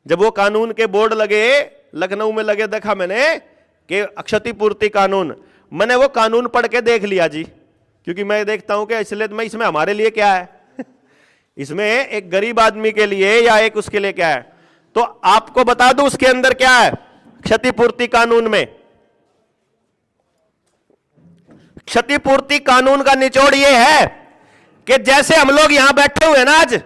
जब वो कानून के बोर्ड लगे, लखनऊ में लगे, देखा मैंने कि क्षतिपूर्ति कानून, मैंने वो कानून पढ़ के देख लिया जी, क्योंकि मैं देखता हूं कि इसलिए मैं इसमें हमारे लिए क्या है इसमें एक गरीब आदमी के लिए या एक उसके लिए क्या है। तो आपको बता दूं उसके अंदर क्या है क्षतिपूर्ति कानून में। क्षतिपूर्ति कानून का निचोड़ ये है कि जैसे हम लोग यहां बैठे हुए ना आज,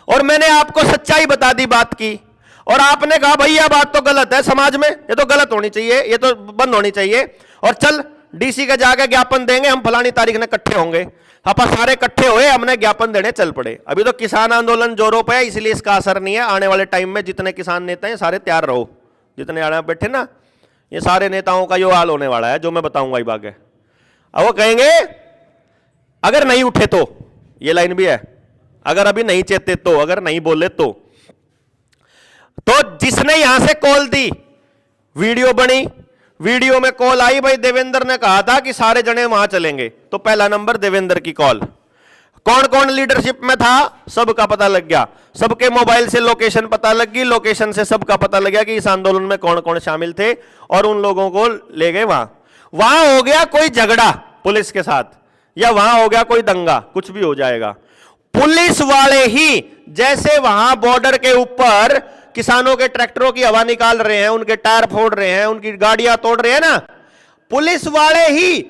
और मैंने आपको सच्चाई बता दी बात की, और आपने कहा भाई यह बात तो गलत है, समाज में ये तो गलत होनी चाहिए, ये तो बंद होनी चाहिए, और चल डीसी का जाकर ज्ञापन देंगे, हम फलानी तारीख में इकट्ठे होंगे। अपन सारे इकट्ठे हुए, हमने ज्ञापन देने चल पड़े। अभी तो किसान आंदोलन जोरों पे है, इसलिए इसका असर नहीं है। आने वाले टाइम में जितने किसान नेता हैं सारे तैयार रहो, जितने आने बैठे ना, ये सारे नेताओं का यो हाल होने वाला है जो मैं बताऊंगा ही बागे। अब वो कहेंगे अगर नहीं उठे तो, ये लाइन भी है, अगर अभी नहीं चेते तो, अगर नहीं बोले तो जिसने यहां से कॉल दी, वीडियो बनी, वीडियो में कॉल आई, भाई देवेंद्र ने कहा था कि सारे जने वहां चलेंगे, तो पहला नंबर देवेंद्र की कॉल। कौन कौन लीडरशिप में था सबका पता लग गया, सबके मोबाइल से लोकेशन पता लग गई, लोकेशन से सबका पता लग गया कि इस आंदोलन में कौन कौन शामिल थे, और उन लोगों को ले गए वहां। वहां हो गया कोई झगड़ा पुलिस के साथ, या वहां हो गया कोई दंगा, कुछ भी हो जाएगा, पुलिस वाले ही जैसे वहां बॉर्डर के ऊपर किसानों के ट्रैक्टरों की हवा निकाल रहे हैं, उनके टायर फोड़ रहे हैं, उनकी गाड़ियां तोड़ रहे हैं ना, पुलिस वाले ही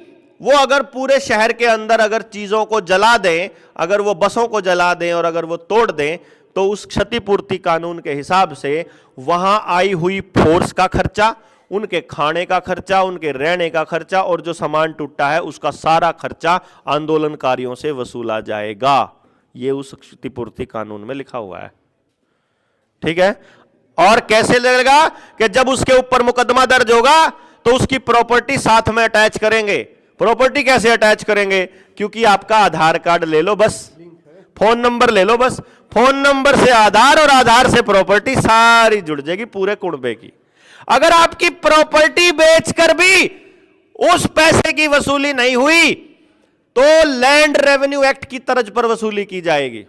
वो अगर पूरे शहर के अंदर अगर चीजों को जला दें, अगर वो बसों को जला दें और अगर वो तोड़ दें, तो उस क्षतिपूर्ति कानून के हिसाब से वहां आई हुई फोर्स का खर्चा, उनके खाने का खर्चा, उनके रहने का खर्चा, और जो सामान टूटा है उसका सारा खर्चा आंदोलनकारियों से वसूला जाएगा। ये उस क्षतिपूर्ति कानून में लिखा हुआ है, ठीक है। और कैसे लगेगा कि जब उसके ऊपर मुकदमा दर्ज होगा तो उसकी प्रॉपर्टी साथ में अटैच करेंगे। प्रॉपर्टी कैसे अटैच करेंगे? क्योंकि आपका आधार कार्ड ले लो बस, फोन नंबर ले लो बस, फोन नंबर से आधार और आधार से प्रॉपर्टी सारी जुड़ जाएगी पूरे कुनबे की। अगर आपकी प्रॉपर्टी बेचकर भी उस पैसे की वसूली नहीं हुई तो लैंड रेवेन्यू एक्ट की तर्ज पर वसूली की जाएगी।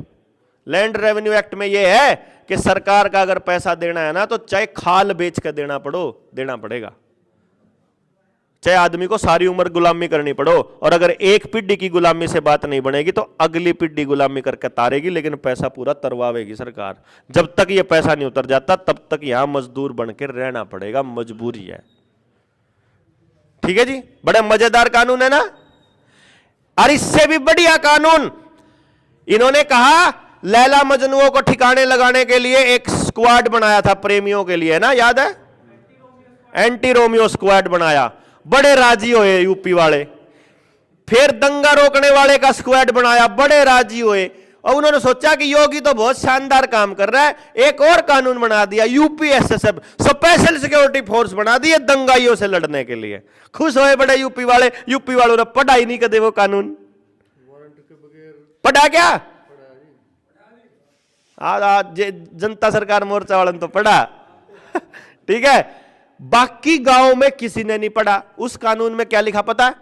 लैंड रेवेन्यू एक्ट में यह है कि सरकार का अगर पैसा देना है ना तो चाहे खाल बेच कर देना पड़ेगा, चाहे आदमी को सारी उम्र गुलामी करनी पड़ो, और अगर एक पीढ़ी की गुलामी से बात नहीं बनेगी तो अगली पीढ़ी गुलामी करके तारेगी, लेकिन पैसा पूरा तरवावेगी सरकार। जब तक ये पैसा नहीं उतर जाता तब तक यहां मजदूर बनकर रहना पड़ेगा, मजबूरी है। ठीक है जी, बड़े मजेदार कानून है ना। और इससे भी बढ़िया कानून इन्होंने कहा, लैला मजनुओं को ठिकाने लगाने के लिए एक स्क्वाड बनाया था प्रेमियों के लिए ना, याद है? एंटी रोमियो स्क्वाड बनाया, बड़े राजी हुए यूपी वाले। फिर दंगा रोकने वाले का स्क्वाड बनाया, बड़े राजी हुए, और उन्होंने सोचा कि योगी तो बहुत शानदार काम कर रहा है, एक और कानून बना दिया, यूपीएसएसएफ, स्पेशल सिक्योरिटी फोर्स बना दिए दंगाइयों से लड़ने के लिए। खुश हुए बड़े यूपी वाले। यूपी वालों ने पढ़ा ही नहीं कदे वो कानून, पढ़ा क्या? आज जनता सरकार मोर्चा वालों तो पढ़ा ठीक है, बाकी गांव में किसी ने नहीं पढ़ा। उस कानून में क्या लिखा पता है?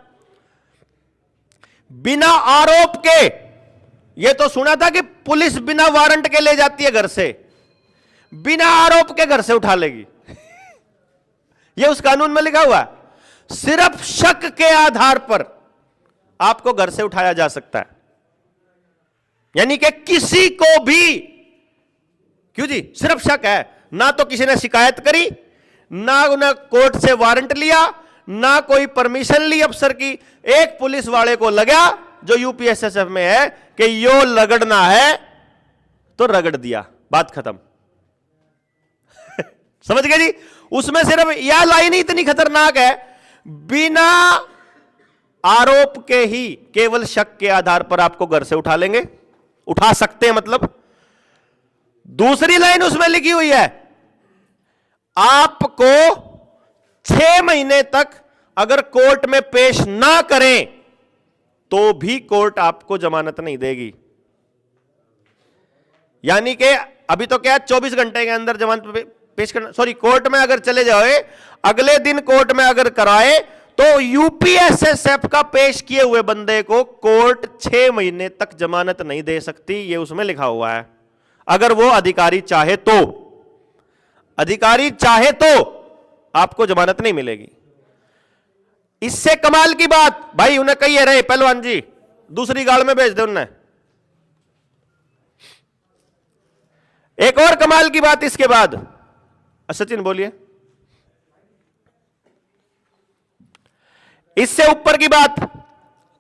बिना आरोप के, ये तो सुना था कि पुलिस बिना वारंट के ले जाती है घर से, बिना आरोप के घर से उठा लेगी ये उस कानून में लिखा हुआ है। सिर्फ शक के आधार पर आपको घर से उठाया जा सकता है, यानी कि किसी को भी, क्यों जी? सिर्फ शक है, ना तो किसी ने शिकायत करी, ना उन्हें कोर्ट से वारंट लिया, ना कोई परमिशन ली अफसर की। एक पुलिस वाले को लगा जो यूपीएसएसएफ में है कि यो रगड़ना है तो रगड़ दिया, बात खत्म समझ गए जी? उसमें सिर्फ यह लाइन ही इतनी खतरनाक है, बिना आरोप के ही, केवल शक के आधार पर आपको घर से उठा लेंगे, उठा सकते हैं मतलब। दूसरी लाइन उसमें लिखी हुई है, आपको 6 महीने तक अगर कोर्ट में पेश ना करें तो भी कोर्ट आपको जमानत नहीं देगी। यानी कि अभी तो क्या 24 घंटे के अंदर जमानत पेश करना, सॉरी कोर्ट में अगर चले जाओ, अगले दिन कोर्ट में अगर कराए तो यूपीएसएसएफ का पेश किए हुए बंदे को कोर्ट 6 महीने तक जमानत नहीं दे सकती। ये उसमें लिखा हुआ है, अगर वो अधिकारी चाहे तो। अधिकारी चाहे तो आपको जमानत नहीं मिलेगी। इससे कमाल की बात भाई उन्हें कही है रहे पहलवान जी, दूसरी गाड़ में भेज दे उन्हें। एक और कमाल की बात इसके बाद, सचिन बोलिए। इससे ऊपर की बात,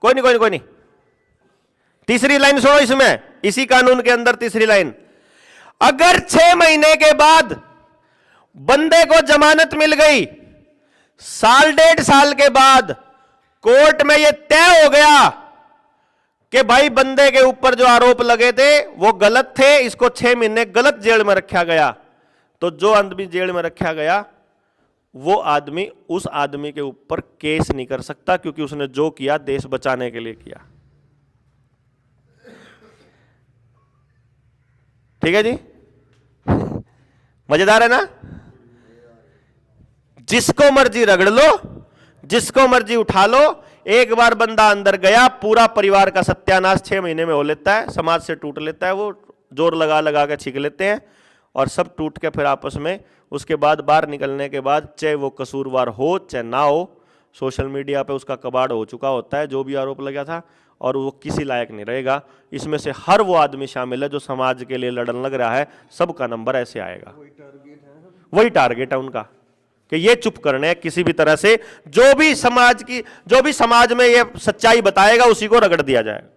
कोई नहीं, तीसरी लाइन सुनो इसमें, इसी कानून के अंदर तीसरी लाइन, अगर 6 महीने के बाद बंदे को जमानत मिल गई, साल 1.5 साल के बाद कोर्ट में यह तय हो गया कि भाई बंदे के ऊपर जो आरोप लगे थे वो गलत थे, इसको 6 महीने गलत जेल में रखा गया, तो जो आदमी जेल में रखा गया वो आदमी उस आदमी के ऊपर केस नहीं कर सकता, क्योंकि उसने जो किया देश बचाने के लिए किया। ठीक है जी, मजेदार है ना? जिसको मर्जी रगड़ लो, जिसको मर्जी उठा लो, एक बार बंदा अंदर गया पूरा परिवार का सत्यानाश 6 महीने में हो लेता है, समाज से टूट लेता है, वो जोर लगा लगा के छींक लेते हैं और सब टूट के फिर आपस में, उसके बाद बाहर निकलने के बाद चाहे वो कसूरवार हो चाहे ना हो, सोशल मीडिया पे उसका कबाड़ हो चुका होता है जो भी आरोप लगा था, और वो किसी लायक नहीं रहेगा। इसमें से हर वो आदमी शामिल है जो समाज के लिए लड़न लग रहा है, सबका नंबर ऐसे आएगा। वही टारगेट है उनका कि ये चुप करने हैं किसी भी तरह से, जो भी समाज में ये सच्चाई बताएगा उसी को रगड़ दिया जाएगा।